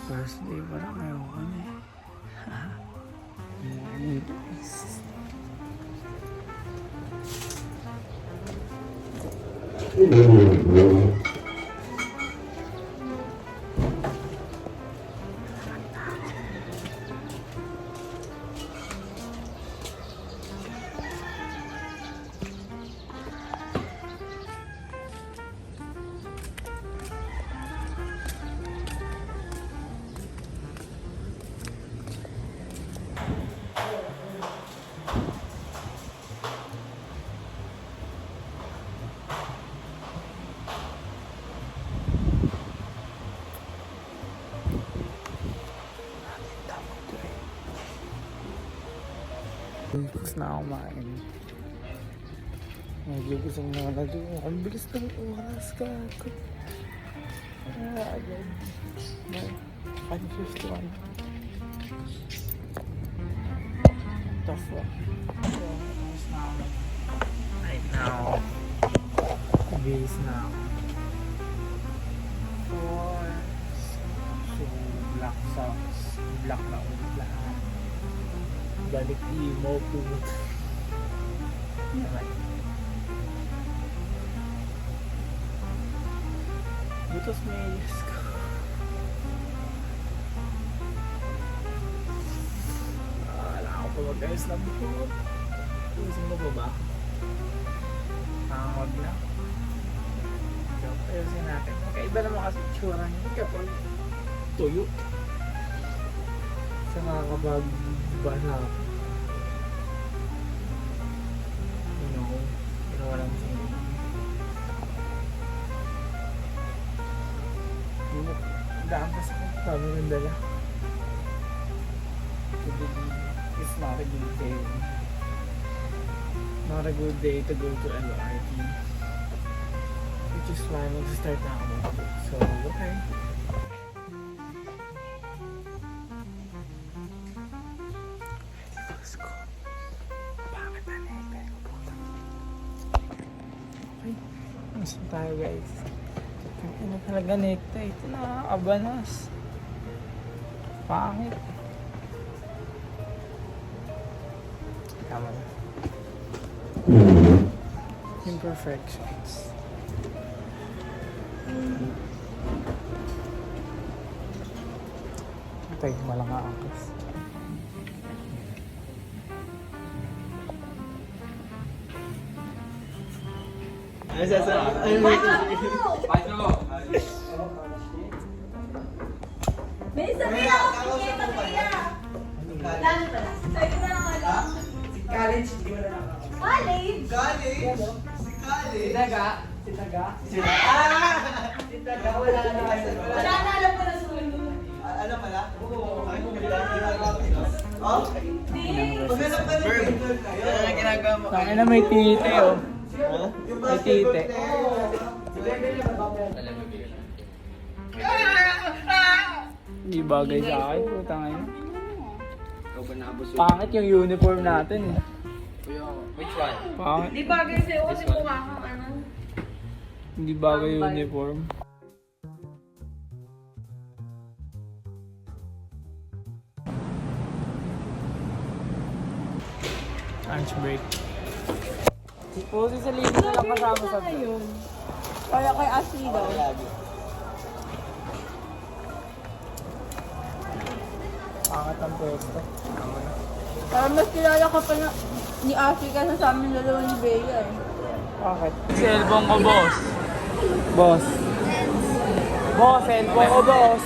First day pa lang ngayon kami. Morning guys. Tapos na ako kumain. Medyo gusto mo na doon. Ang bilis ng oras ka. Agad. 5:51. Tough one. Tapos na ako. Right now. Bilis na ako. So, black socks. Black na ulit lahat. Balik emo po. Naman. Butos mayas ko. Wala ako pa mag-ayos na buhok. Pusin mo ba ba? Wag na. Ayusin natin. Magkaiba naman kasi tsura niya. Kapag tuyo. Sa nakakabagba na ako. Ginawa lang siya. Daan kasi kung sabi ng dala. It's not a good day. Not a good day to go to LRT. Which is why mag-start na ako. So, okay. Let's go. Bakit na na okay. Nasaan tayo guys? Ano talaga nekta? Ito na, abanas. Pangit. Tama na. Imperfections. Tay, malanga angkas. May sabihin ako, sige, pagkaya. Lalo pala. Sabi ko na lang alam. Si college, hindi mo na nakakasama. College? College? Si college? Si Taga? Si Taga? Si Taga, wala na kayo. Wala na alam ko na sumunod. Alam mo na? Oo. Ay, kung bilang ginagawa ko yun. Oh? Hindi. Pumelang pa ng paper kayo. Ano ginagawa mo? Tangin na may tite oh. Yung May tite. Si Bebe na ba? Hindi bagay sa akin. Putang ina. Pangit yung uniform natin eh. Which one? Pangit. Di bagay sa'yo kasi mukha kang ano. Hindi bagay yung uniform. Lunch break. Pusi sa libo na lang kasama sa vlog. Kaya kay Ashley daw. Pangat ang pwesto. Parang mas kilala ka pa na ni Ashley kaysa sa amin dalawa ni Bea eh. Bakit? Cellphone ko, boss. Boss. Boss, cellphone ko, boss.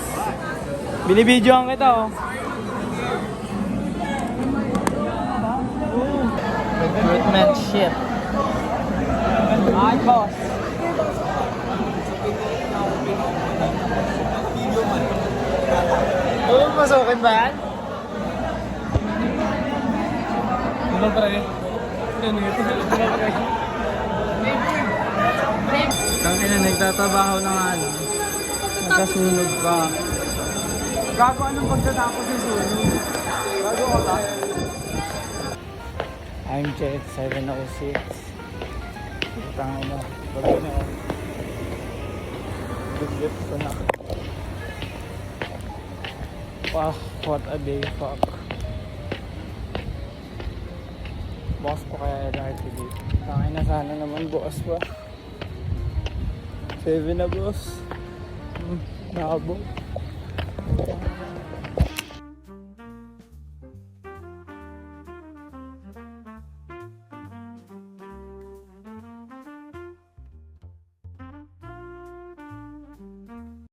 Binibidyoan kita, oh. Recruitment shit. Ay, boss. Oo, masukin ba yan? Ano pa rin? Ano ito? Ano pa rin? Tangina, nagtatabaho na nga ano. Nagkasunog pa. Gago anong pagtatapos yung sunog? Gago ka ba? I'm check 706. Tangina. Bago na ako. Good ko na. Wow, what a day, fuck. Boss ko kaya LRT dito. Tangin na sana naman bukas pa. 7 na boss. Nakabot.